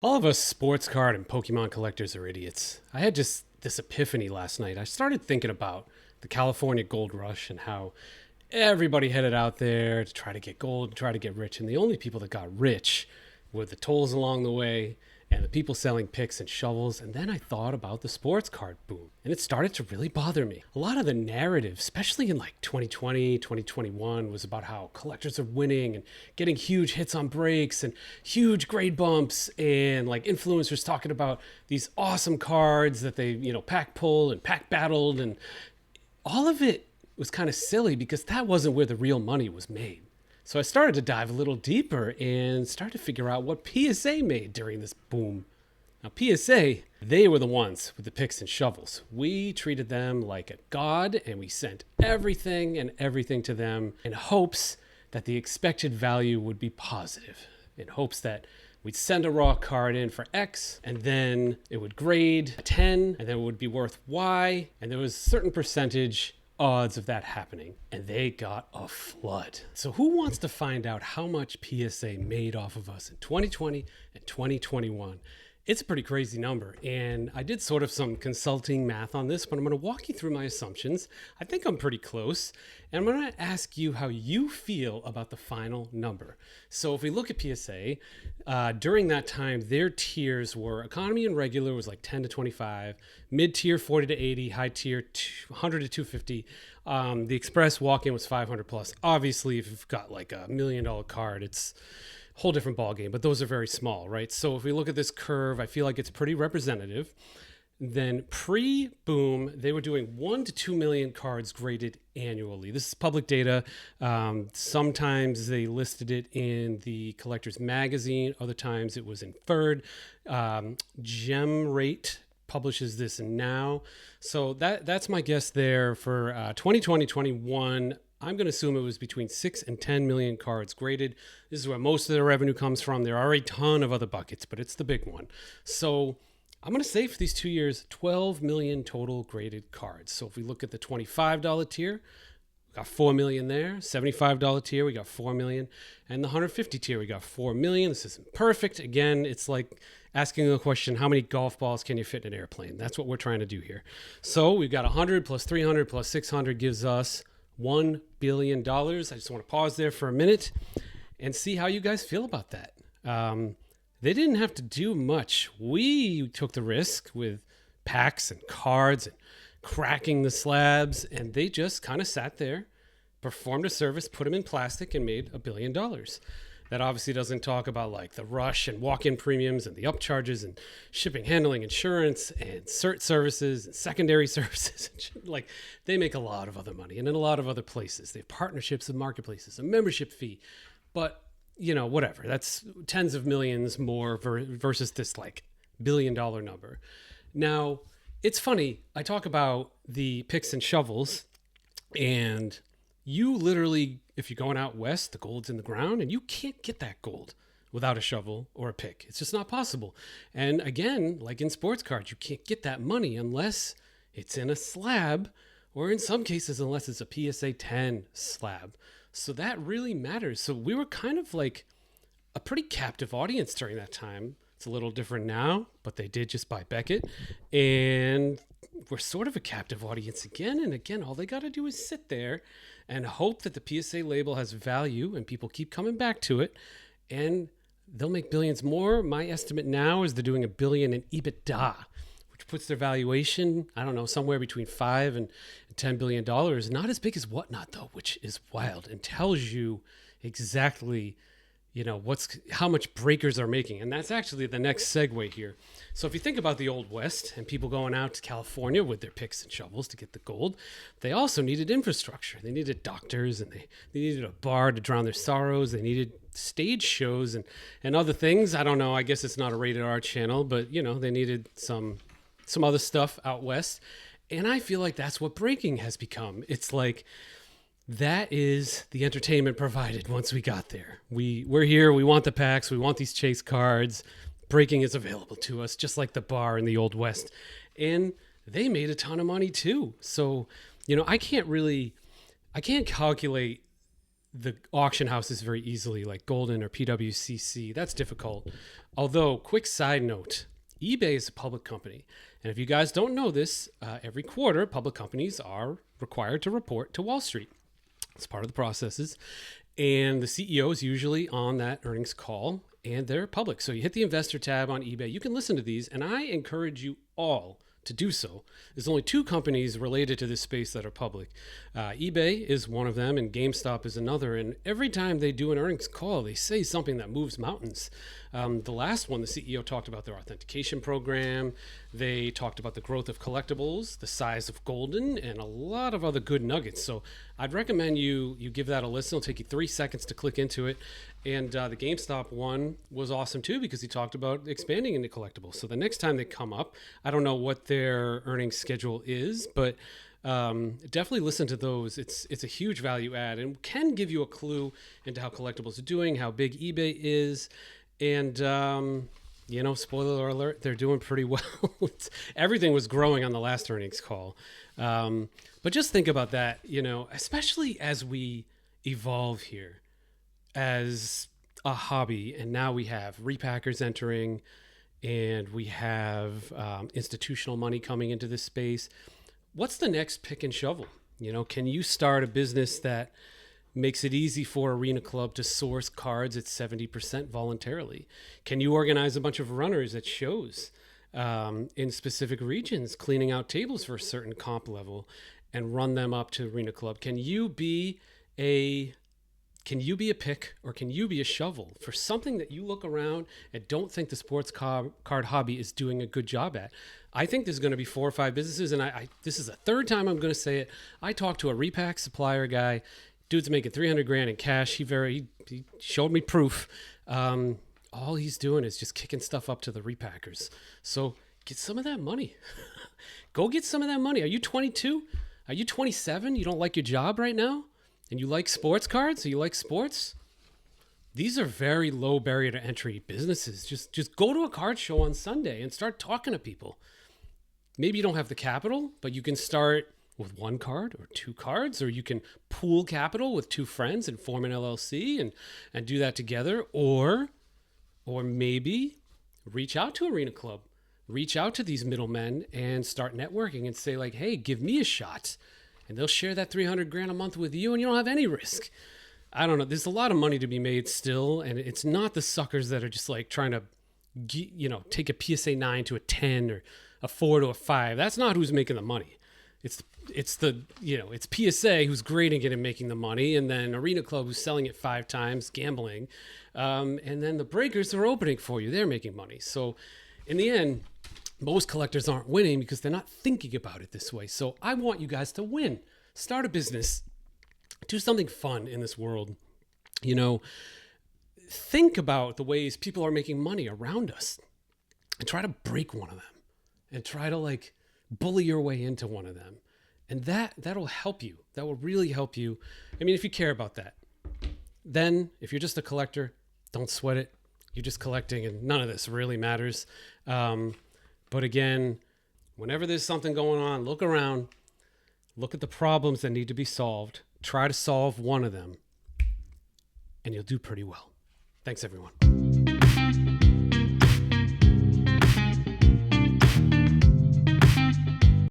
All of us sports card and Pokemon collectors are idiots. I had just this epiphany last night. I started thinking about the California gold rush and how everybody headed out there to try to get gold, try to get rich. And the only people that got rich were the tolls along the way and the people selling picks and shovels. And then I thought about the sports card boom, and it started to really bother me. A lot of the narrative, especially in like 2020, 2021, was about how collectors are winning and getting huge hits on breaks and huge grade bumps, and like influencers talking about these awesome cards that they, pack pulled and pack battled. And all of it was kind of silly because that wasn't where the real money was made. So I started to dive a little deeper and started to figure out what PSA made during this boom. Now, PSA, they were the ones with the picks and shovels. We treated them like a god, and we sent everything and everything to them in hopes that the expected value would be positive, in hopes that we'd send a raw card in for X, and then it would grade a 10, and then it would be worth Y, and there was a certain percentage odds of that happening, and they got a flood. So who wants to find out how much PSA made off of us in 2020 and 2021? It's a pretty crazy number, and I did sort of some consulting math on this, but I'm going to walk you through my assumptions. I think I'm pretty close, and I'm going to ask you how you feel about the final number. So if we look at PSA, during that time, their tiers were economy and regular was like 10 to 25, mid-tier 40 to 80, high tier 100 to 250. The express walk-in was 500 plus. Obviously, if you've got like $1 million card, it's whole different ball game, but those are very small, right? So if we look at this curve, I feel like it's pretty representative. Then pre-boom, they were doing 1 to 2 million cards graded annually. This is public data. Sometimes they listed it in the Collector's Magazine. Other times it was inferred. Gem Rate publishes this now. So that's my guess there for 2020, 21. I'm going to assume it was between 6 and 10 million cards graded. This is where most of the revenue comes from. There are a ton of other buckets, but it's the big one. So I'm going to say for these 2 years, 12 million total graded cards. So if we look at the $25 tier, we got 4 million there. $75 tier, we got 4 million. And the 150 tier, we got 4 million. This isn't perfect. Again, it's like asking the question, how many golf balls can you fit in an airplane? That's what we're trying to do here. So we've got 100 plus 300 plus 600 gives us $1 billion. I just want to pause there for a minute and see how you guys feel about that. They didn't have to do much. We took the risk with packs and cards and cracking the slabs, and they just kind of sat there, performed a service, put them in plastic, and made $1 billion. That obviously doesn't talk about like the rush and walk-in premiums and the upcharges and shipping, handling, insurance, and cert services and secondary services. Like, they make a lot of other money, and in a lot of other places. They have partnerships with marketplaces, a membership fee. But, whatever. That's tens of millions more versus this like $1 billion number. Now, it's funny. I talk about the picks and shovels, and you literally, if you're going out west, the gold's in the ground, and you can't get that gold without a shovel or a pick. It's just not possible. And again, like in sports cards, you can't get that money unless it's in a slab, or in some cases, unless it's a PSA 10 slab. So that really matters. So we were kind of like a pretty captive audience during that time. It's a little different now, but they did just buy Beckett. And we're sort of a captive audience again and again. All they got to do is sit there and hope that the PSA label has value and people keep coming back to it, and they'll make billions more. My estimate now is they're doing $1 billion in EBITDA, which puts their valuation, I don't know, somewhere between $5 and $10 billion. Not as big as Whatnot, though, which is wild and tells you exactly how much breakers are making. And that's actually the next segue here. So if you think about the Old West and people going out to California with their picks and shovels to get the gold, they also needed infrastructure. They needed doctors, and they needed a bar to drown their sorrows. They needed stage shows and other things. I don't know. I guess it's not a rated R channel, but they needed some other stuff out west. And I feel like that's what breaking has become. It's like, that is the entertainment provided once we got there. We're here. We want the packs. We want these chase cards. Breaking is available to us, just like the bar in the Old West. And they made a ton of money too. So, I can't calculate the auction houses very easily, like Golden or PWCC. That's difficult. Although, quick side note, eBay is a public company. And if you guys don't know this, every quarter, public companies are required to report to Wall Street. It's part of the processes. And the CEO is usually on that earnings call, and they're public. So you hit the investor tab on eBay. You can listen to these, and I encourage you all to do so. There's only two companies related to this space that are public. eBay is one of them, and GameStop is another. And every time they do an earnings call, they say something that moves mountains. The last one, the CEO talked about their authentication program. They talked about the growth of collectibles, the size of Golden, and a lot of other good nuggets. So I'd recommend you give that a listen. It'll take you 3 seconds to click into it. And the GameStop one was awesome too, because he talked about expanding into collectibles. So the next time they come up, I don't know what their earnings schedule is, but definitely listen to those. It's a huge value add and can give you a clue into how collectibles are doing, how big eBay is. And, spoiler alert, they're doing pretty well. Everything was growing on the last earnings call. But just think about that, especially as we evolve here as a hobby. And now we have repackers entering, and we have institutional money coming into this space. What's the next pick and shovel? Can you start a business that makes it easy for Arena Club to source cards at 70% voluntarily? Can you organize a bunch of runners at shows in specific regions, cleaning out tables for a certain comp level and run them up to Arena Club? Can you be a pick, or can you be a shovel for something that you look around and don't think the sports card hobby is doing a good job at? I think there's going to be 4 or 5 businesses, and this is the third time I'm going to say it. I talked to a repack supplier guy. Dude's making $300,000 in cash. He showed me proof. All he's doing is just kicking stuff up to the repackers. So get some of that money. Go get some of that money. Are you 22? Are you 27? You don't like your job right now? And you like sports cards? Or you like sports? These are very low barrier to entry businesses. Just go to a card show on Sunday and start talking to people. Maybe you don't have the capital, but you can start with 1 card or 2 cards, or you can pool capital with 2 friends and form an LLC and do that together. Or maybe reach out to Arena Club, reach out to these middlemen and start networking and say like, hey, give me a shot. And they'll share that $300,000 a month with you, and you don't have any risk. I don't know. There's a lot of money to be made still, and it's not the suckers that are just like trying to, take a PSA 9 to a 10 or a 4 to a 5. That's not who's making the money. It's PSA who's grading it and making the money, and then Arena Club who's selling it 5 times, gambling, and then the breakers are opening for you. They're making money. So in the end, most collectors aren't winning because they're not thinking about it this way. So I want you guys to win. Start a business. Do something fun in this world. Think about the ways people are making money around us and try to break one of them and try to bully your way into one of them. And that'll help you. That will really help you. I mean, if you care about that. Then if you're just a collector, don't sweat it. You're just collecting and none of this really matters. But again, whenever there's something going on, look around, look at the problems that need to be solved, try to solve one of them, and you'll do pretty well. Thanks, everyone.